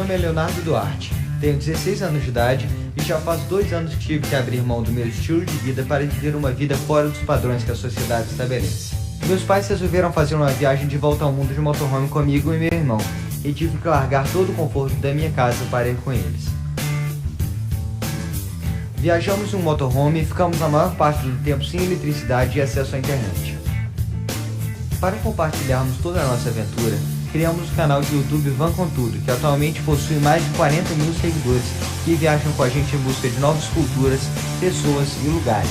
nome é Leonardo Duarte, tenho 16 anos de idade e já faz 2 anos que tive que abrir mão do meu estilo de vida para viver uma vida fora dos padrões que a sociedade estabelece. Meus pais resolveram fazer uma viagem de volta ao mundo de motorhome comigo e meu irmão, e tive que largar todo o conforto da minha casa para ir com eles. Viajamos em um motorhome e ficamos a maior parte do tempo sem eletricidade e acesso à internet. Para compartilharmos toda a nossa aventura, criamos o canal de YouTube Van com Tudo, que atualmente possui mais de 40 mil seguidores que viajam com a gente em busca de novas culturas, pessoas e lugares.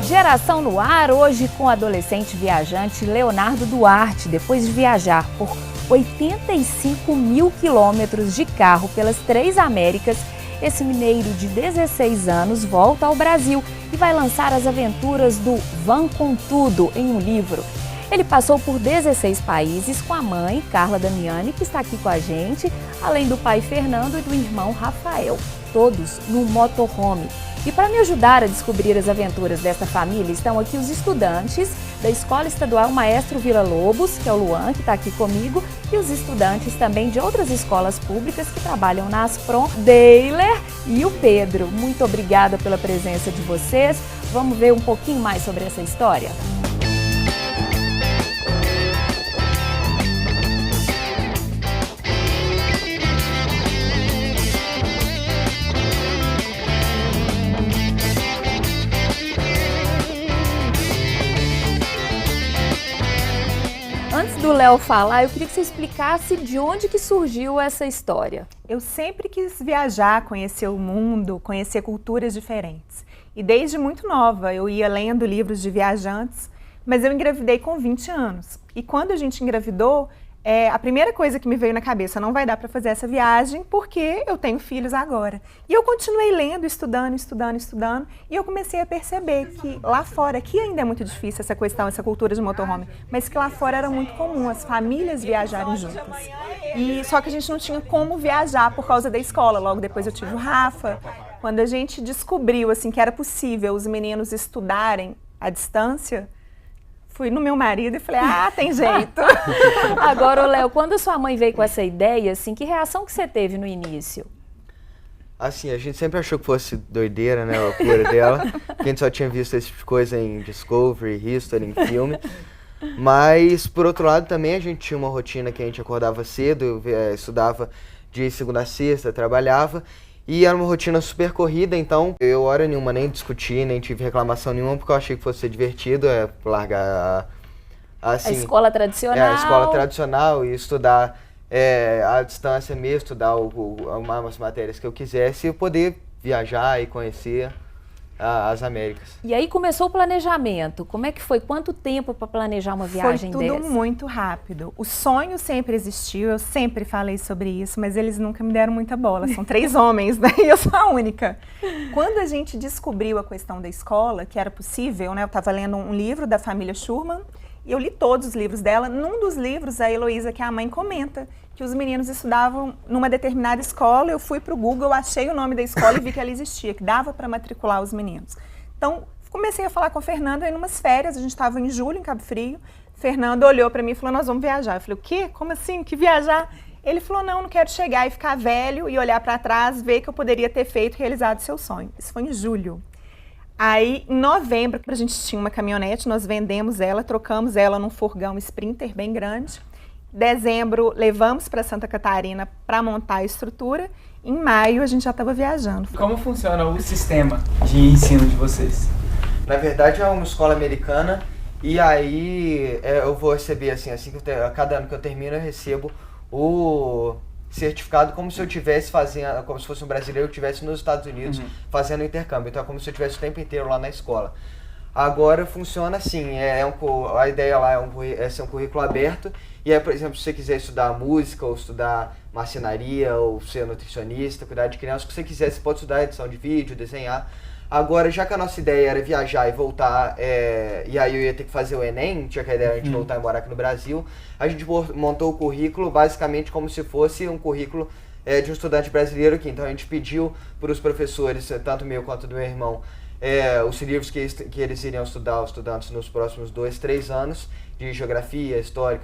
Geração no ar, hoje com o adolescente viajante Leonardo Duarte, depois de viajar por 85 mil quilômetros de carro pelas 3 Américas, esse mineiro de 16 anos volta ao Brasil e vai lançar as aventuras do Van com Tudo em um livro. Ele passou por 16 países com a mãe, Carla Damiani, que está aqui com a gente, além do pai Fernando e do irmão Rafael, todos no motorhome. E para me ajudar a descobrir as aventuras desta família, estão aqui os estudantes da Escola Estadual Maestro Vila Lobos, que é o Luan, que está aqui comigo, e os estudantes também de outras escolas públicas que trabalham na Asprom, Deiler e o Pedro. Muito obrigada pela presença de vocês. Vamos ver um pouquinho mais sobre essa história? Antes do Léo falar, eu queria que você explicasse de onde que surgiu essa história. Eu sempre quis viajar, conhecer o mundo, conhecer culturas diferentes. E desde muito nova eu ia lendo livros de viajantes, mas eu engravidei com 20 anos. E quando a gente engravidou, a primeira coisa que me veio na cabeça, não vai dar para fazer essa viagem porque eu tenho filhos agora. E eu continuei lendo, estudando, e eu comecei a perceber que lá fora, aqui ainda é muito difícil essa questão, essa cultura de motorhome, mas que lá fora era muito comum as famílias viajarem juntas. E só que a gente não tinha como viajar por causa da escola. Logo depois eu tive o Rafa. Quando a gente descobriu assim que era possível os meninos estudarem à distância, fui no meu marido e falei, tem jeito. Agora, Léo, quando a sua mãe veio com essa ideia, assim, que reação que você teve no início? Assim, a gente sempre achou que fosse doideira, né, a loucura dela, porque a gente só tinha visto esse tipo de coisa em Discovery, History, em filme. Mas, por outro lado, também a gente tinha uma rotina que a gente acordava cedo, estudava de segunda a sexta, trabalhava, e era uma rotina super corrida, então eu hora nenhuma nem discuti, nem tive reclamação nenhuma, porque eu achei que fosse ser divertido, largar assim, a escola tradicional. A escola tradicional e estudar à distância mesmo, estudar umas matérias que eu quisesse e poder viajar e conhecer as Américas. E aí começou o planejamento. Como é que foi? Quanto tempo para planejar uma viagem dessa? Foi tudo muito rápido. O sonho sempre existiu, eu sempre falei sobre isso, mas eles nunca me deram muita bola. São 3 homens, né? E eu sou a única. Quando a gente descobriu a questão da escola, que era possível, né? Eu estava lendo um livro da família Schurman, e eu li todos os livros dela. Num dos livros, a Heloísa, que é a mãe, comenta que os meninos estudavam numa determinada escola. Eu fui para o Google, achei o nome da escola e vi que ela existia, que dava para matricular os meninos. Então, comecei a falar com o Fernando aí numas férias, a gente estava em julho, em Cabo Frio. Fernando olhou para mim e falou, nós vamos viajar. Eu falei, o quê? Como assim? Que viajar? Ele falou, não quero chegar e ficar velho e olhar para trás, ver que eu poderia ter feito e realizado seu sonho. Isso foi em julho. Aí, em novembro, a gente tinha uma caminhonete, nós vendemos ela, trocamos ela num furgão Sprinter bem grande. Dezembro, levamos para Santa Catarina para montar a estrutura. Em maio, a gente já estava viajando. Como funciona o sistema de ensino de vocês? Na verdade, é uma escola americana e aí eu vou receber, assim que cada ano que eu termino, eu recebo o certificado como se eu estivesse fazendo, como se fosse um brasileiro que estivesse nos Estados Unidos fazendo intercâmbio. Então é como se eu estivesse o tempo inteiro lá na escola. Agora funciona assim, a ideia lá é ser um currículo aberto. E aí, por exemplo, se você quiser estudar música, ou estudar marcenaria, ou ser nutricionista, cuidar de crianças, o que você quiser, você pode estudar edição de vídeo, desenhar. Agora, já que a nossa ideia era viajar e voltar, e aí eu ia ter que fazer o Enem, tinha que a ideia de a gente voltar e morar aqui no Brasil, a gente montou o currículo basicamente como se fosse um currículo de um estudante brasileiro aqui. Então a gente pediu para os professores, tanto meu quanto do meu irmão, os livros que eles iriam estudar, os estudantes, nos próximos 2, 3 anos, de geografia, história,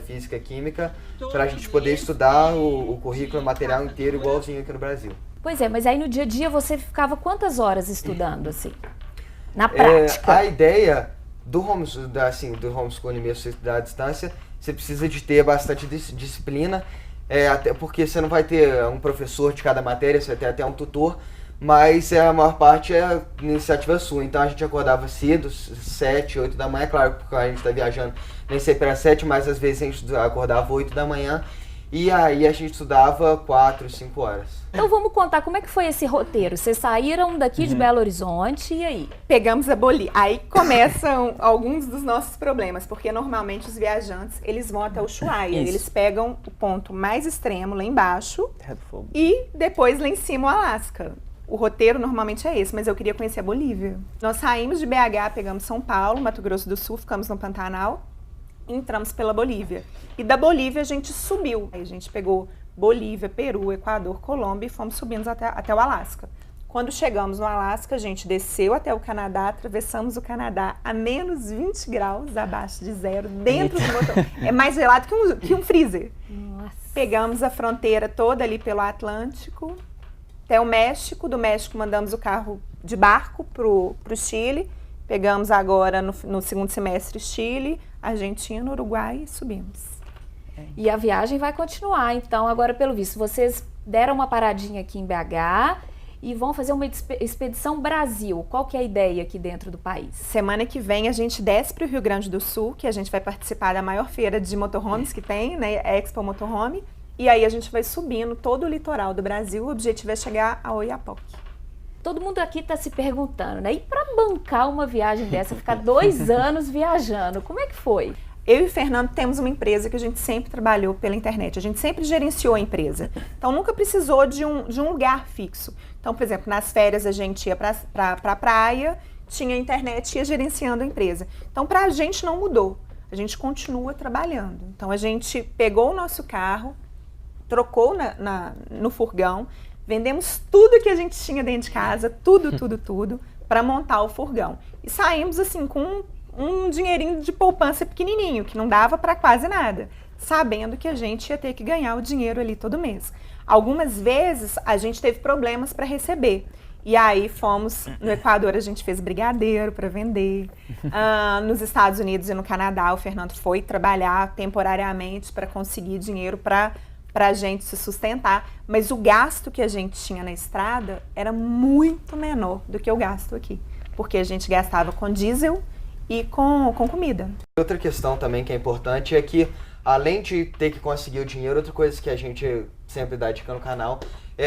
física, química, para a gente poder estudar o currículo material inteiro igualzinho aqui no Brasil. Pois é, mas aí no dia a dia você ficava quantas horas estudando, assim, na prática? A ideia do homeschooling mesmo, estudar à distância, você precisa de ter bastante disciplina, até porque você não vai ter um professor de cada matéria, você vai ter até um tutor, mas a maior parte é iniciativa sua. Então a gente acordava cedo, 7, 8 da manhã, claro, porque a gente está viajando nem sempre era 7, mas às vezes a gente acordava 8 da manhã e aí a gente estudava 4, 5 horas. Então vamos contar como é que foi esse roteiro. Vocês saíram daqui de Belo Horizonte e aí? Pegamos a Bolívia. Aí começam alguns dos nossos problemas, porque normalmente os viajantes, eles vão até Ushuaia. Isso. Eles pegam o ponto mais extremo lá embaixo e depois lá em cima o Alasca. O roteiro normalmente é esse, mas eu queria conhecer a Bolívia. Nós saímos de BH, pegamos São Paulo, Mato Grosso do Sul, ficamos no Pantanal e entramos pela Bolívia. E da Bolívia a gente subiu. Aí a gente pegou Bolívia, Peru, Equador, Colômbia e fomos subindo até o Alasca. Quando chegamos no Alasca, a gente desceu até o Canadá, atravessamos o Canadá a menos 20 graus abaixo de zero, dentro do motor. É mais gelado que um freezer. Nossa. Pegamos a fronteira toda ali pelo Atlântico, até o México. Do México mandamos o carro de barco pro Chile. Pegamos agora no segundo semestre Chile, Argentina, Uruguai e subimos. E a viagem vai continuar, então agora pelo visto, vocês deram uma paradinha aqui em BH e vão fazer uma expedição Brasil. Qual que é a ideia aqui dentro do país? Semana que vem a gente desce para o Rio Grande do Sul, que a gente vai participar da maior feira de motorhomes que tem, né, Expo Motorhome. E aí a gente vai subindo todo o litoral do Brasil, o objetivo é chegar a Oiapoque. Todo mundo aqui está se perguntando, né? E para bancar uma viagem dessa, ficar 2 anos viajando, como é que foi? Eu e o Fernando temos uma empresa que a gente sempre trabalhou pela internet, a gente sempre gerenciou a empresa. Então nunca precisou de um lugar fixo. Então, por exemplo, nas férias a gente ia para a praia, tinha internet e ia gerenciando a empresa. Então para a gente não mudou, a gente continua trabalhando. Então a gente pegou o nosso carro, trocou no furgão, vendemos tudo que a gente tinha dentro de casa, tudo, para montar o furgão. E saímos assim com um dinheirinho de poupança pequenininho, que não dava para quase nada, sabendo que a gente ia ter que ganhar o dinheiro ali todo mês. Algumas vezes a gente teve problemas para receber. E aí fomos, no Equador a gente fez brigadeiro para vender, nos Estados Unidos e no Canadá o Fernando foi trabalhar temporariamente para conseguir dinheiro para a gente se sustentar, mas o gasto que a gente tinha na estrada era muito menor do que o gasto aqui, porque a gente gastava com diesel e com comida. Outra questão também que é importante é que, além de ter que conseguir o dinheiro, outra coisa que a gente sempre dá dica no canal,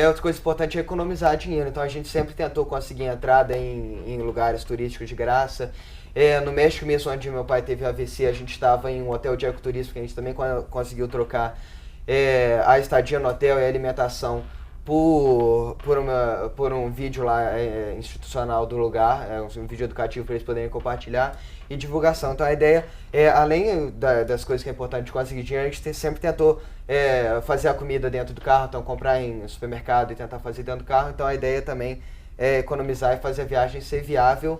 outra coisa importante é economizar dinheiro. Então a gente sempre tentou conseguir entrada em lugares turísticos de graça. No México mesmo, onde meu pai teve AVC, a gente estava em um hotel de ecoturismo, que a gente também conseguiu trocar a estadia no hotel e a alimentação por um vídeo lá institucional do lugar, um vídeo educativo para eles poderem compartilhar e divulgação. Então a ideia além das coisas que é importante conseguir dinheiro, a gente sempre tentou fazer a comida dentro do carro, então comprar em supermercado e tentar fazer dentro do carro. Então a ideia também é economizar e fazer a viagem ser viável,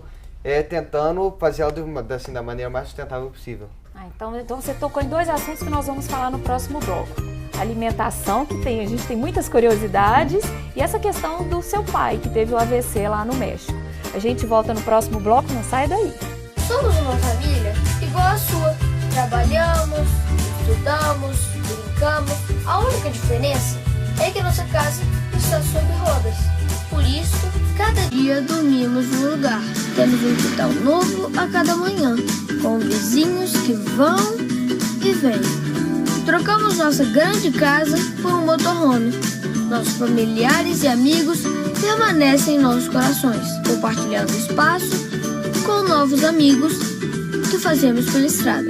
tentando fazer ela assim, da maneira mais sustentável possível. Então você tocou em 2 assuntos que nós vamos falar no próximo bloco. Alimentação, que a gente tem muitas curiosidades, e essa questão do seu pai, que teve o AVC lá no México. A gente volta no próximo bloco, não sai daí. Somos uma família igual a sua. Trabalhamos, estudamos, brincamos. A única diferença é que nossa casa está sob rodas. Por isso, cada dia dormimos num lugar. Temos um quintal novo a cada manhã, com vizinhos que vão e vêm. Trocamos nossa grande casa por um motorhome. Nossos familiares e amigos permanecem em nossos corações, compartilhando espaço com novos amigos que fazemos pela estrada.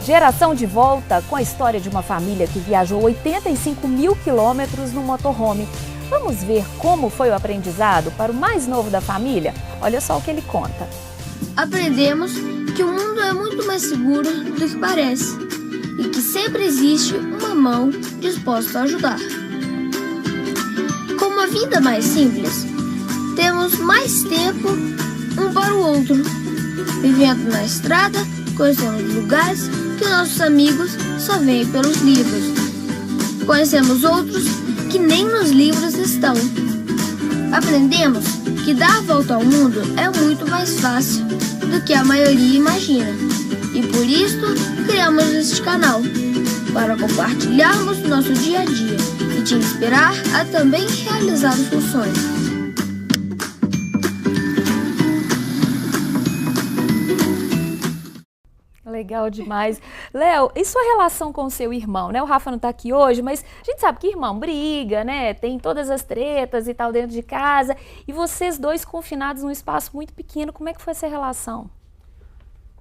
Geração de volta com a história de uma família que viajou 85 mil quilômetros no motorhome. Vamos ver como foi o aprendizado para o mais novo da família? Olha só o que ele conta. Aprendemos que o mundo é muito mais seguro do que parece. e que sempre existe uma mão disposta a ajudar. Com uma vida mais simples, temos mais tempo um para o outro. Vivendo na estrada, conhecemos lugares que nossos amigos só veem pelos livros. Conhecemos outros que nem nos livros estão. Aprendemos que dar a volta ao mundo é muito mais fácil do que a maioria imagina. E por isso criamos este canal, para compartilharmos nosso dia a dia e te inspirar a também realizar os seus sonhos. Legal demais. Léo, e sua relação com o seu irmão, né? O Rafa não tá aqui hoje, mas a gente sabe que irmão briga, né? Tem todas as tretas e tal dentro de casa. E vocês dois confinados num espaço muito pequeno, como é que foi essa relação?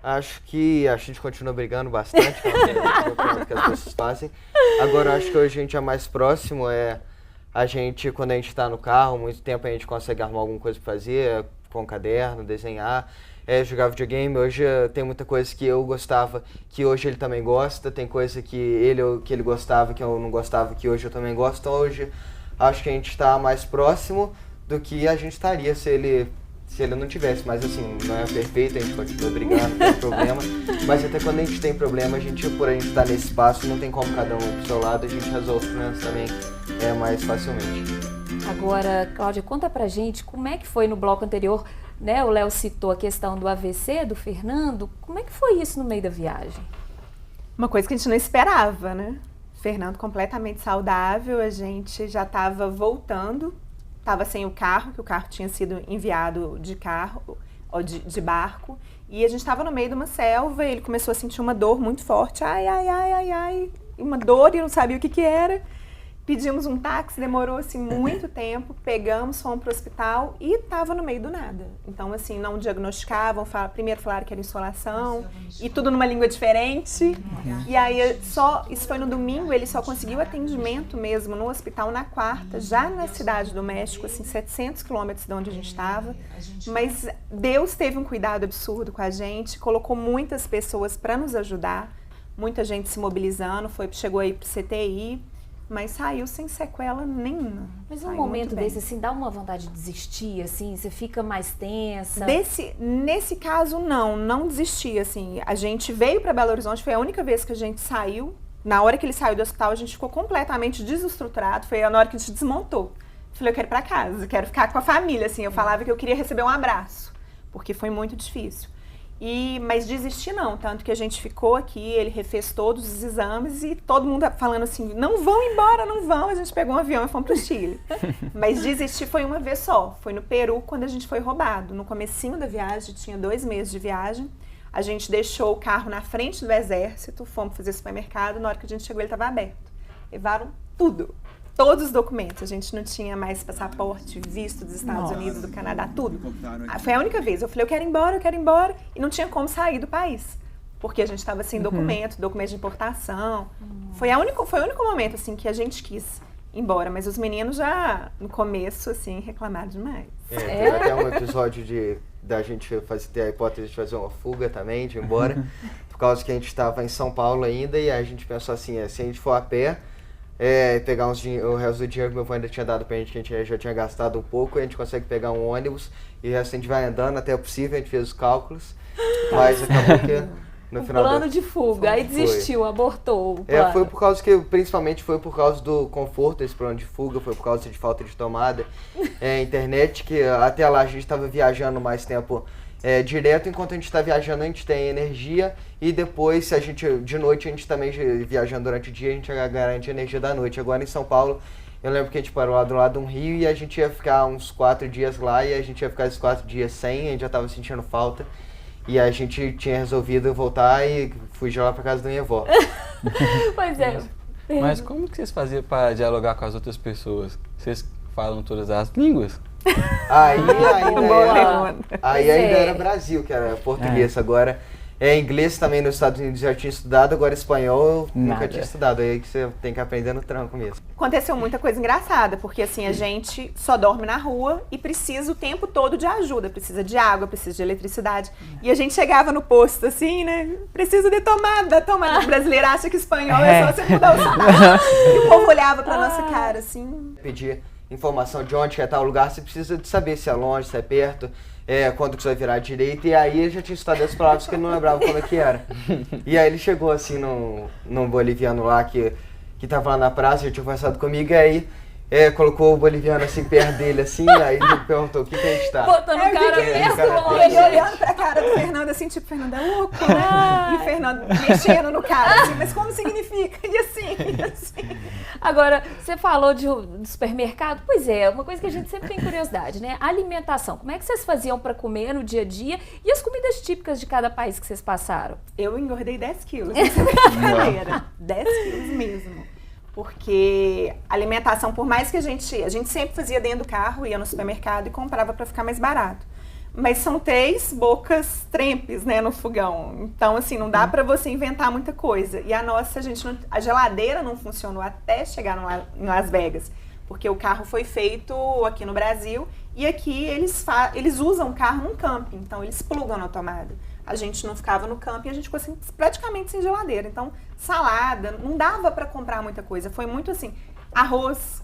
Acho que a gente continua brigando bastante, que as pessoas fazem. Agora, acho que hoje a gente é mais próximo, a gente, quando a gente tá no carro, muito tempo a gente consegue arrumar alguma coisa pra fazer, com caderno, desenhar. Jogar videogame. Hoje tem muita coisa que eu gostava, que hoje ele também gosta. Tem coisa que ele gostava, que eu não gostava, que hoje eu também gosto. Então hoje acho que a gente está mais próximo do que a gente estaria se ele não tivesse. Mas assim, não é perfeito, a gente continua brigando, não tem problema. Mas até quando a gente tem problema, por a gente estar nesse espaço, não tem como cada um pro seu lado, a gente resolve os problemas também mais facilmente. Agora, Cláudia, conta pra gente como é que foi no bloco anterior, né? O Léo citou a questão do AVC, do Fernando. Como é que foi isso no meio da viagem? Uma coisa que a gente não esperava, né? Fernando completamente saudável, a gente já estava voltando, estava sem o carro, que o carro tinha sido enviado de carro, ou de barco, e a gente estava no meio de uma selva e ele começou a sentir uma dor muito forte, ai, uma dor e não sabia o que era. Pedimos um táxi, demorou assim muito tempo, pegamos, fomos para o hospital e estava no meio do nada. Então assim, não diagnosticavam, primeiro falaram que era insolação e tudo numa língua diferente. E aí isso foi no domingo, ele só conseguiu atendimento mesmo no hospital na quarta, já na cidade do México, assim, 700 quilômetros de onde a gente estava. Mas Deus teve um cuidado absurdo com a gente, colocou muitas pessoas para nos ajudar, muita gente se mobilizando, chegou aí para o CTI. Mas saiu sem sequela nenhuma. Mas num momento desse, assim, dá uma vontade de desistir, assim? Você fica mais tensa? Nesse caso, não desisti, assim. A gente veio para Belo Horizonte, foi a única vez que a gente saiu. Na hora que ele saiu do hospital, a gente ficou completamente desestruturado. Foi na hora que a gente desmontou. Falei, eu quero ir para casa, eu quero ficar com a família, assim. Eu falava que eu queria receber um abraço, porque foi muito difícil. Mas desistir não, tanto que a gente ficou aqui, ele refez todos os exames e todo mundo falando assim, não vão embora, não vão. A gente pegou um avião e fomos pro Chile. Mas desistir foi uma vez só, foi no Peru quando a gente foi roubado. No comecinho da viagem, tinha 2 meses de viagem, a gente deixou o carro na frente do exército, fomos fazer supermercado, na hora que a gente chegou ele estava aberto. Levaram tudo. Todos os documentos, a gente não tinha mais passaporte, visto dos Estados Unidos, do Canadá, tudo. Foi a única vez, eu falei, eu quero ir embora, e não tinha como sair do país, porque a gente estava sem documento de importação. Foi o único momento, assim, que a gente quis ir embora, mas os meninos já, no começo, assim, reclamaram demais. Teve até um episódio da gente ter a hipótese de fazer uma fuga também, de ir embora, por causa que a gente estava em São Paulo ainda, e a gente pensou assim, se a gente for a pé, pegar o resto do dinheiro que meu pai ainda tinha dado pra gente, que a gente já tinha gastado um pouco, a gente consegue pegar um ônibus e o resto a gente vai andando até o possível, a gente fez os cálculos, mas acabou que no final... plano de fuga, aí desistiu, abortou o plano. Foi por causa principalmente foi por causa do conforto desse plano de fuga, foi por causa de falta de tomada, internet, que até lá a gente estava viajando mais tempo direto, enquanto a gente está viajando a gente tem energia e depois se a gente de noite a gente também viajando durante o dia a gente garante energia da noite. Agora em São Paulo eu lembro que a gente parou lá do lado de um rio e a gente ia ficar uns 4 dias lá e a gente ia ficar esses 4 dias sem, a gente já estava sentindo falta e a gente tinha resolvido voltar e fugir lá para casa da minha avó. Pois é. Mas como que vocês faziam para dialogar com as outras pessoas? Vocês falam todas as línguas? Aí ainda era Brasil, que era português. Agora Inglês também nos Estados Unidos já tinha estudado, agora espanhol eu nunca Nada. tinha estudado. Aí que você tem que aprender no tranco mesmo. Aconteceu muita coisa engraçada, porque assim, a gente só dorme na rua e precisa o tempo todo de ajuda. Precisa de água, precisa de eletricidade. E a gente chegava no posto assim, né? Precisa de tomada. O brasileiro acha que espanhol é só você mudar o sotaque. E o povo olhava pra nossa cara assim. Pedir informação de onde que é tal lugar, você precisa de saber se é longe, se é perto. Quando que você vai virar à direita, e aí ele já tinha estudado as palavras que ele não lembrava como é que era. E aí ele chegou assim num boliviano lá que tava lá na praça, já tinha conversado comigo, e aí colocou o boliviano assim perto dele, assim, aí ele perguntou o que a gente tá. Botando o cara perto, E ele olhando pra cara do Fernando assim, tipo, Fernando é louco, né? E o Fernando mexendo no cara, assim, mas como significa? E assim. Agora, você falou do supermercado. Pois é, uma coisa que a gente sempre tem curiosidade, né? Alimentação. Como é que vocês faziam para comer no dia a dia? E as comidas típicas de cada país que vocês passaram? Eu engordei 10 quilos nessa brincadeira. 10 quilos mesmo. Porque alimentação, por mais que a gente sempre fazia dentro do carro, ia no supermercado e comprava para ficar mais barato. Mas são 3 bocas trempes, né, no fogão. Então, assim, não dá pra você inventar muita coisa. E a nossa, a geladeira não funcionou até chegar em Las Vegas. Porque o carro foi feito aqui no Brasil e aqui eles usam o carro num camping. Então, eles plugam na tomada. A gente não ficava no camping, a gente ficou assim, praticamente sem geladeira. Então, salada, não dava pra comprar muita coisa. Foi muito assim, arroz,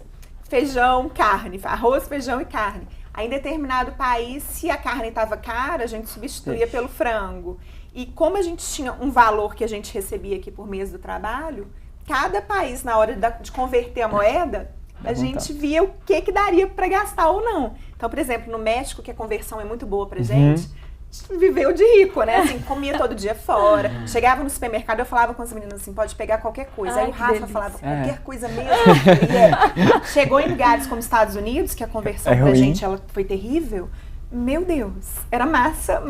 feijão, carne. Arroz, feijão e carne. Aí, em determinado país, se a carne estava cara, a gente substituía pelo frango. E como a gente tinha um valor que a gente recebia aqui por mês do trabalho, cada país, na hora de converter a moeda, a gente via o que daria para gastar ou não. Então, por exemplo, no México, que a conversão é muito boa pra gente, viveu de rico, né? Assim, comia todo dia fora. Chegava no supermercado, eu falava com as meninas assim, pode pegar qualquer coisa. Aí o Rafa falava, qualquer coisa mesmo. Chegou em lugares como Estados Unidos, que a conversão pra gente ela foi terrível. Meu Deus, era massa.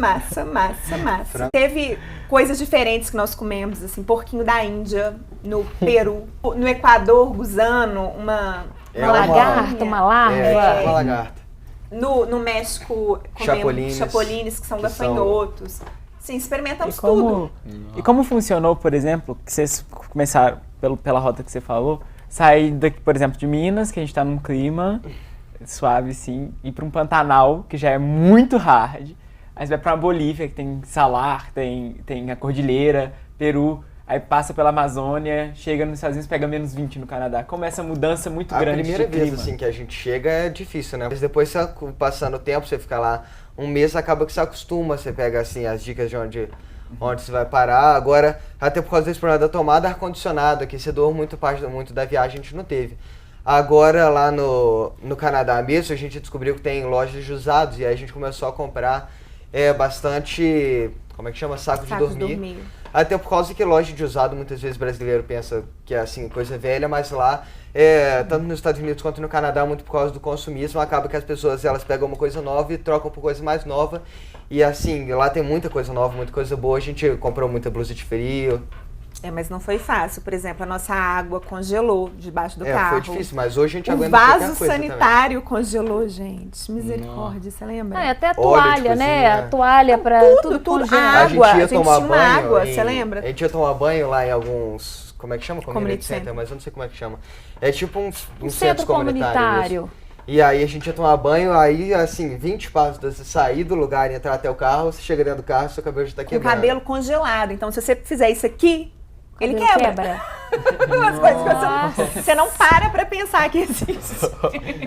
Teve coisas diferentes que nós comemos, assim, porquinho da Índia, no Peru, no Equador, gusano, uma lagarta, uma larva. Uma lagarta. No México, comemos chapolines, que são gafanhotos. Sim, experimentamos tudo. E como funcionou, por exemplo, que vocês começaram, pela rota que você falou, sair daqui, por exemplo, de Minas, que a gente tá num clima suave, sim, ir para um Pantanal, que já é muito hard. Aí você vai para uma Bolívia, que tem salar, tem a Cordilheira, Peru. Aí passa pela Amazônia, chega nos Estados Unidos, pega menos 20 no Canadá. Como essa mudança muito grande de clima. A primeira vez assim, que a gente chega é difícil, né? Mas depois, passando o tempo, você fica lá um mês, acaba que você acostuma. Você pega assim, as dicas de onde você vai parar. Agora, até por causa desse problema da tomada, ar-condicionado, aquecedor, muito da viagem a gente não teve. Agora, lá no Canadá mesmo, a gente descobriu que tem lojas de usados. E aí a gente começou a comprar bastante, como é que chama? Saco de dormir. Até por causa que loja de usado, muitas vezes brasileiro pensa que é assim, coisa velha, mas lá, tanto nos Estados Unidos quanto no Canadá, muito por causa do consumismo, acaba que as pessoas elas pegam uma coisa nova e trocam por coisa mais nova. E assim, lá tem muita coisa nova, muita coisa boa, a gente comprou muita blusa de frio. Mas não foi fácil. Por exemplo, a nossa água congelou debaixo do carro. Foi difícil, mas hoje a gente aguenta qualquer coisa. O vaso sanitário congelou, gente. Misericórdia, você lembra? Até a toalha, né? A toalha pra tudo congelar. A água, a gente ia tomar banho. Água, você lembra? A gente ia tomar banho lá em alguns, como é que chama? Community Center, mas eu não sei como é que chama. É tipo um centro comunitário. E aí a gente ia tomar banho, aí assim, 20 passos de você sair do lugar e entrar até o carro, você chega dentro do carro, seu cabelo já tá quebrando. Com o cabelo congelado. Então, se você fizer isso aqui, ele quebra. Umas coisas que você não para pra pensar que existe.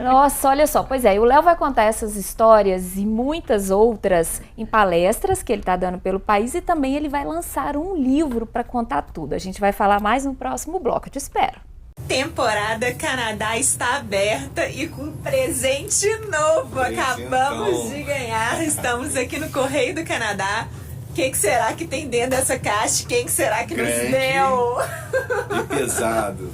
Nossa, olha só. Pois é, e o Léo vai contar essas histórias e muitas outras em palestras que ele tá dando pelo país e também ele vai lançar um livro para contar tudo. A gente vai falar mais no próximo bloco. Eu te espero. Temporada Canadá está aberta e com presente novo. Acabamos de ganhar. Estamos aqui no Correio do Canadá. O que será que tem dentro dessa caixa? Quem será que nos deu? E pesado.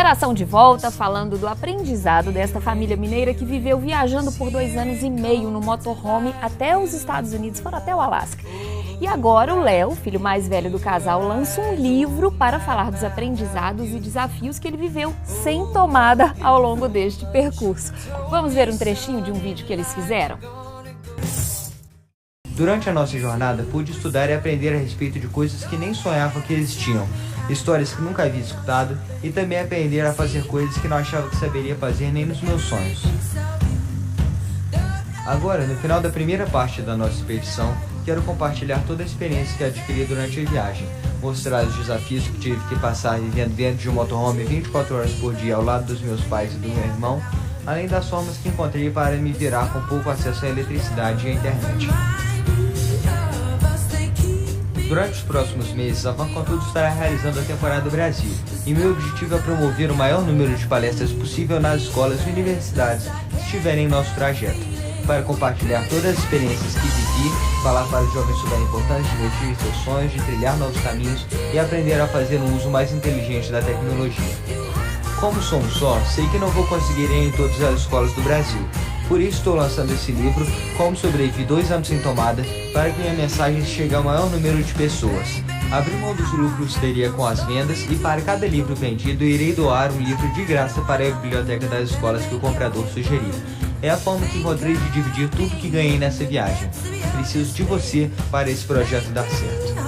Geração de volta, falando do aprendizado desta família mineira que viveu viajando por 2 anos e meio no motorhome até os Estados Unidos, foram até o Alasca. E agora o Léo, filho mais velho do casal, lança um livro para falar dos aprendizados e desafios que ele viveu sem tomada ao longo deste percurso. Vamos ver um trechinho de um vídeo que eles fizeram? Durante a nossa jornada, pude estudar e aprender a respeito de coisas que nem sonhava que existiam, histórias que nunca havia escutado e também aprender a fazer coisas que não achava que saberia fazer nem nos meus sonhos. Agora, no final da primeira parte da nossa expedição, quero compartilhar toda a experiência que adquiri durante a viagem, mostrar os desafios que tive que passar vivendo dentro de um motorhome 24 horas por dia ao lado dos meus pais e do meu irmão, além das formas que encontrei para me virar com pouco acesso à eletricidade e à internet. Durante os próximos meses, a Van Contudo estará realizando a temporada Brasil, e meu objetivo é promover o maior número de palestras possível nas escolas e universidades que estiverem em nosso trajeto, para compartilhar todas as experiências que vivi, falar para os jovens sobre a importância de investir em seus sonhos, de trilhar novos caminhos e aprender a fazer um uso mais inteligente da tecnologia. Como sou um só, sei que não vou conseguir ir em todas as escolas do Brasil. Por isso estou lançando esse livro, Como Sobrevivi 2 anos sem tomada, para que minha mensagem chegue ao maior número de pessoas. Abrir mão dos lucros teria com as vendas e para cada livro vendido irei doar um livro de graça para a biblioteca das escolas que o comprador sugerir. É a forma que encontrei de dividir tudo que ganhei nessa viagem. Preciso de você para esse projeto dar certo.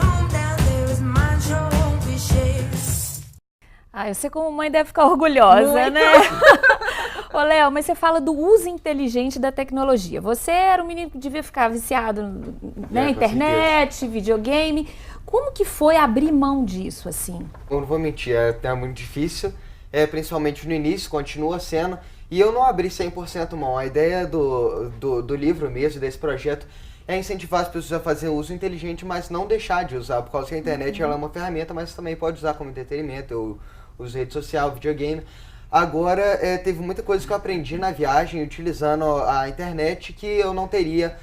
Ah, eu sei como mãe deve ficar orgulhosa, muito, né? Ô, Léo, mas você fala do uso inteligente da tecnologia. Você era um menino que devia ficar viciado na internet, videogame. Como que foi abrir mão disso, assim? Eu não vou mentir, é muito difícil, principalmente no início, continua sendo. E eu não abri 100% mão. A ideia do livro mesmo, desse projeto, é incentivar as pessoas a fazer uso inteligente, mas não deixar de usar, por causa que a internet ela é uma ferramenta, mas também pode usar como entretenimento. Eu uso rede social, videogame. Agora, teve muita coisa que eu aprendi na viagem, utilizando a internet, que eu não teria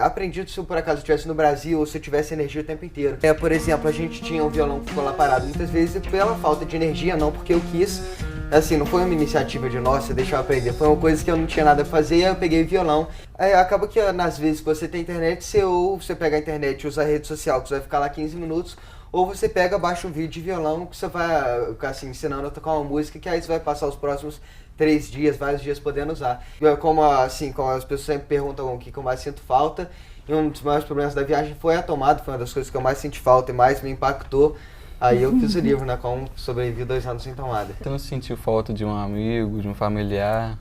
aprendido se eu por acaso estivesse no Brasil ou se eu tivesse energia o tempo inteiro. Por exemplo, a gente tinha um violão que ficou lá parado muitas vezes pela falta de energia, não porque eu quis. Assim, não foi uma iniciativa de nossa, deixa eu aprender, foi uma coisa que eu não tinha nada a fazer e eu peguei violão. Acaba que nas vezes que você tem internet, você pega a internet e usa a rede social, que você vai ficar lá 15 minutos, ou você pega, baixa um vídeo de violão que você vai ficar assim, ensinando a tocar uma música, que aí você vai passar os próximos 3 dias, vários dias podendo usar. Como as pessoas sempre perguntam o que eu mais sinto falta, e um dos maiores problemas da viagem foi a tomada, foi uma das coisas que eu mais senti falta e mais me impactou. Aí eu fiz o livro, né, Como Sobrevivi 2 anos sem tomada. Então você sentiu falta de um amigo, de um familiar?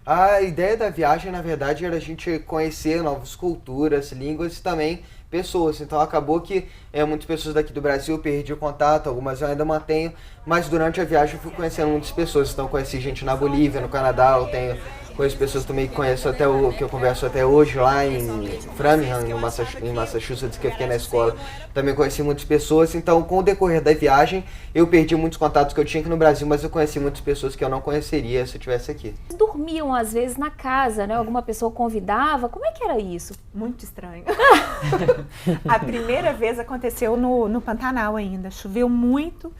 A ideia da viagem, na verdade, era a gente conhecer novas culturas, línguas e também pessoas. Então acabou que muitas pessoas daqui do Brasil eu perdi o contato, algumas eu ainda mantenho, mas durante a viagem eu fui conhecendo muitas pessoas. Então conheci gente na Bolívia, no Canadá, conheço pessoas também que conheço que eu converso até hoje lá em Framingham, em Massachusetts, que eu fiquei na escola. Também conheci muitas pessoas, então com o decorrer da viagem eu perdi muitos contatos que eu tinha aqui no Brasil, mas eu conheci muitas pessoas que eu não conheceria se eu estivesse aqui. Dormiam às vezes na casa, né? Alguma pessoa convidava, como é que era isso? Muito estranho. A primeira vez aconteceu no Pantanal ainda, choveu muito.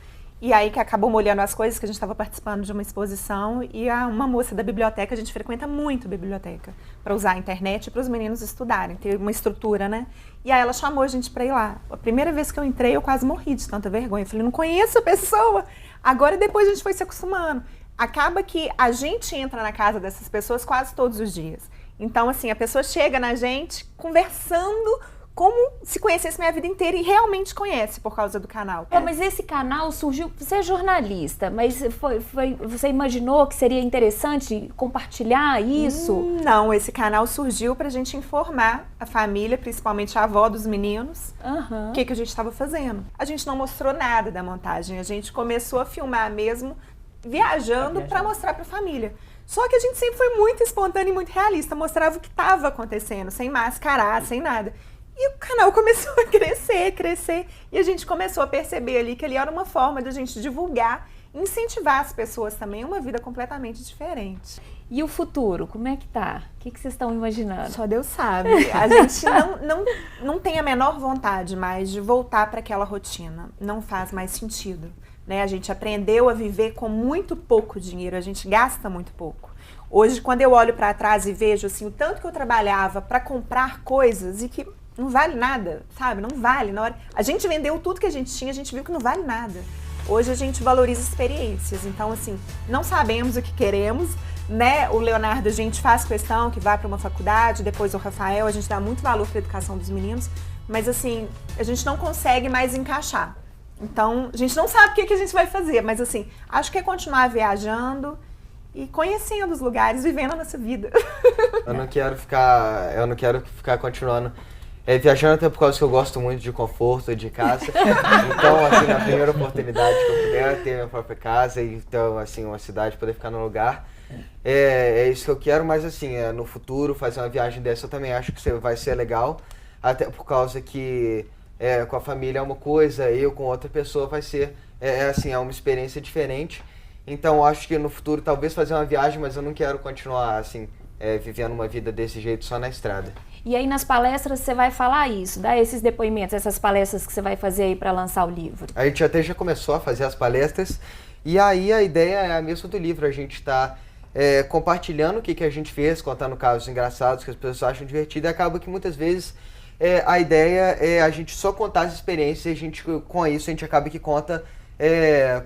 E aí que acabou molhando as coisas, que a gente estava participando de uma exposição e uma moça da biblioteca, a gente frequenta muito a biblioteca, para usar a internet para os meninos estudarem, ter uma estrutura, né? E aí ela chamou a gente para ir lá. A primeira vez que eu entrei, eu quase morri de tanta vergonha. Eu falei, não conheço a pessoa. Agora depois a gente foi se acostumando. Acaba que a gente entra na casa dessas pessoas quase todos os dias. Então, assim, a pessoa chega na gente conversando como se conhecesse minha vida inteira e realmente conhece por causa do canal. Mas esse canal surgiu, você é jornalista, mas você imaginou que seria interessante compartilhar isso? Não, esse canal surgiu pra gente informar a família, principalmente a avó dos meninos, o que a gente estava fazendo. A gente não mostrou nada da montagem, a gente começou a filmar mesmo, viajando para mostrar pra família. Só que a gente sempre foi muito espontâneo e muito realista, mostrava o que estava acontecendo, sem mascarar, sem nada. E o canal começou a crescer, e a gente começou a perceber ali que ali era uma forma de a gente divulgar, incentivar as pessoas também a uma vida completamente diferente. E o futuro, como é que tá? O que vocês estão imaginando? Só Deus sabe. A gente não tem a menor vontade mais de voltar para aquela rotina. Não faz mais sentido. né? A gente aprendeu a viver com muito pouco dinheiro, a gente gasta muito pouco. Hoje, quando eu olho para trás e vejo assim, o tanto que eu trabalhava para comprar coisas e que não vale nada, sabe? Não vale. Na hora... A gente vendeu tudo que a gente tinha, a gente viu que não vale nada. Hoje a gente valoriza experiências. Então, assim, não sabemos o que queremos, né? O Leonardo, a gente faz questão que vá para uma faculdade, depois o Rafael, a gente dá muito valor para a educação dos meninos, mas assim, a gente não consegue mais encaixar. Então, a gente não sabe o que a gente vai fazer, mas assim, acho que é continuar viajando e conhecendo os lugares, vivendo a nossa vida. Eu não quero ficar continuando viajando, até por causa que eu gosto muito de conforto, de casa. Então, assim, na primeira oportunidade que eu puder ter minha própria casa e ter, assim, uma cidade, poder ficar num lugar, é isso que eu quero. Mas, assim, no futuro, fazer uma viagem dessa eu também acho que vai ser legal, até por causa que com a família é uma coisa, eu com outra pessoa vai ser, assim, uma experiência diferente. Então, acho que no futuro, talvez fazer uma viagem, mas eu não quero continuar, assim, vivendo uma vida desse jeito só na estrada. E aí nas palestras você vai falar isso, dar esses depoimentos, essas palestras que você vai fazer aí para lançar o livro? A gente até já começou a fazer as palestras e aí a ideia é a mesma do livro, a gente está compartilhando o que a gente fez, contando casos engraçados que as pessoas acham divertido, e acaba que muitas vezes a ideia é a gente só contar as experiências e a gente, com isso a gente acaba que conta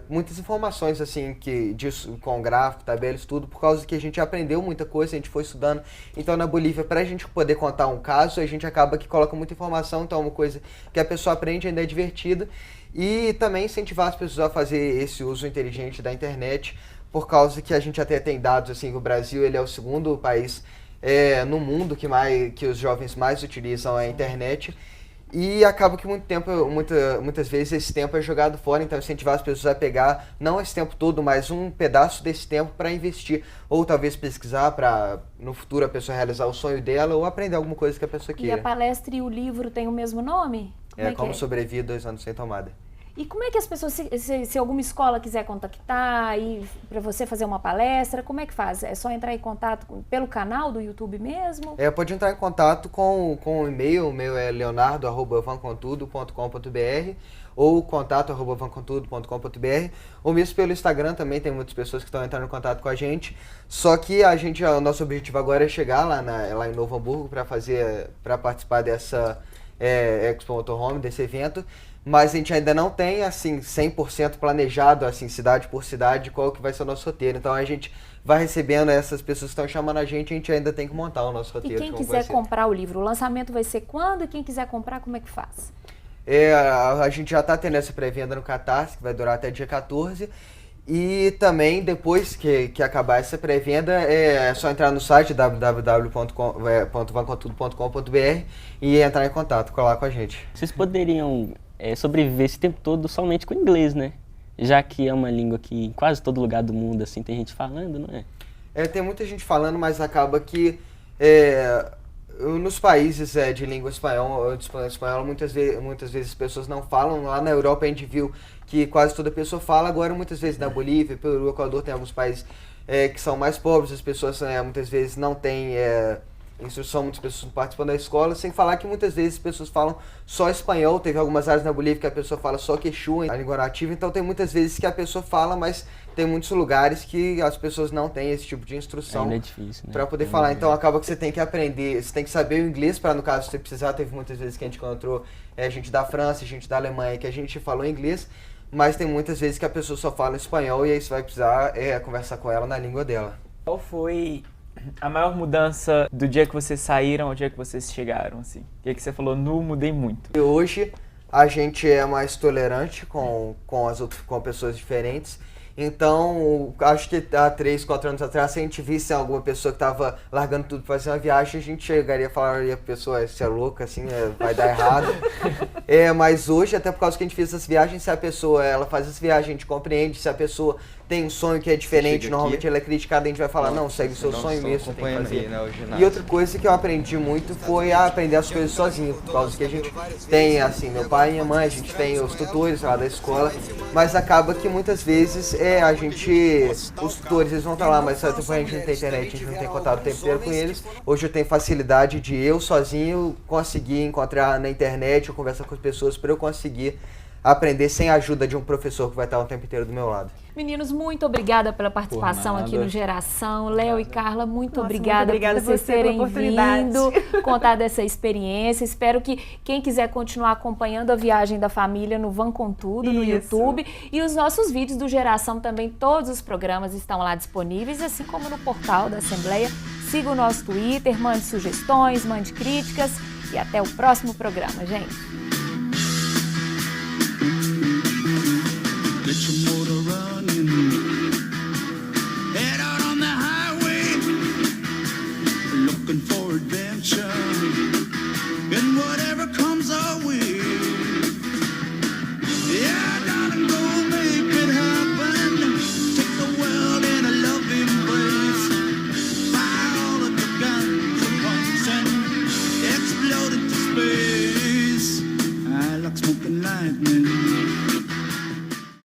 muitas informações assim, disso, com gráfico, tabelas, tudo, por causa que a gente aprendeu muita coisa, a gente foi estudando. Então na Bolívia, para a gente poder contar um caso, a gente acaba que coloca muita informação, então é uma coisa que a pessoa aprende, ainda é divertida. E também incentivar as pessoas a fazer esse uso inteligente da internet, por causa que a gente até tem dados assim, que o Brasil ele é o segundo país no mundo que os jovens mais utilizam a internet. E acaba que muitas vezes esse tempo é jogado fora, então incentivar as pessoas a pegar, não esse tempo todo, mas um pedaço desse tempo para investir, ou talvez pesquisar para no futuro a pessoa realizar o sonho dela, ou aprender alguma coisa que a pessoa queira. E a palestra e o livro têm o mesmo nome? Como sobreviver 2 anos sem tomada. E como é que as pessoas, se alguma escola quiser contactar e para você fazer uma palestra, como é que faz? É só entrar em contato pelo canal do YouTube mesmo? Pode entrar em contato com o e-mail, o meu é leonardo@vancontudo.com.br ou contato@vancontudo.com.br, ou mesmo pelo Instagram também, tem muitas pessoas que estão entrando em contato com a gente, só que o nosso objetivo agora é chegar lá em Novo Hamburgo para participar dessa Expo Motorhome, desse evento. Mas a gente ainda não tem, assim, 100% planejado, assim, cidade por cidade, qual que vai ser o nosso roteiro. Então a gente vai recebendo essas pessoas que estão chamando a gente ainda tem que montar o nosso roteiro. E quem quiser comprar o livro, o lançamento vai ser quando? E quem quiser comprar, como é que faz? A gente já está tendo essa pré-venda no Catarse, que vai durar até dia 14. E também, depois que acabar essa pré-venda, é só entrar no site www.vancontudo.com.br e entrar em contato lá com a gente. Vocês poderiam sobreviver esse tempo todo somente com inglês, né? Já que é uma língua que em quase todo lugar do mundo assim tem gente falando, não é? Tem muita gente falando, mas acaba que nos países de língua espanhola, muitas vezes as pessoas não falam. Lá na Europa a gente viu que quase toda pessoa fala. Agora muitas vezes na Bolívia, Peru, Equador, tem alguns países que são mais pobres, as pessoas muitas vezes não têm instrução, muitas pessoas participam da escola, sem falar que muitas vezes as pessoas falam só espanhol. Teve algumas áreas na Bolívia que a pessoa fala só quechua, a língua nativa, então tem muitas vezes que a pessoa fala, mas tem muitos lugares que as pessoas não têm esse tipo de instrução para poder falar. Então acaba que você tem que aprender, você tem que saber o inglês para, no caso, se você precisar. Teve muitas vezes que a gente encontrou gente da França, gente da Alemanha, que a gente falou inglês, mas tem muitas vezes que a pessoa só fala espanhol e aí você vai precisar conversar com ela na língua dela. Qual foi a maior mudança do dia que vocês saíram ao dia que vocês chegaram, assim? O que você falou? Mudei muito. E hoje a gente é mais tolerante com pessoas diferentes. Então, acho que há 3, 4 anos atrás, se a gente visse alguma pessoa que estava largando tudo para fazer uma viagem, a gente chegaria e falaria pra pessoa, você é louca, assim, vai dar errado. Mas hoje, até por causa que a gente fez essas viagens, se a pessoa ela faz essa viagem, a gente compreende. Se a pessoa tem um sonho que é diferente, normalmente ela é criticada, a gente vai falar, não, segue o seu sonho mesmo, você tem que fazer. E outra coisa que eu aprendi muito foi a aprender as coisas sozinho, por causa que a gente tem, assim, meu pai e minha mãe, a gente tem os tutores lá da escola, mas acaba que muitas vezes os tutores eles vão estar lá, mas a gente não tem internet, a gente não tem contato o tempo inteiro com eles. Hoje eu tenho facilidade de eu sozinho conseguir encontrar na internet ou conversar com as pessoas para eu conseguir aprender sem a ajuda de um professor que vai estar o tempo inteiro do meu lado. Meninos, muito obrigada pela participação aqui no Geração. Léo e Carla, muito obrigada por vocês terem vindo contar dessa experiência. Espero que quem quiser continuar acompanhando a viagem da família no Van com Tudo, no YouTube. E os nossos vídeos do Geração também, todos os programas estão lá disponíveis, assim como no portal da Assembleia. Siga o nosso Twitter, mande sugestões, mande críticas e até o próximo programa, gente.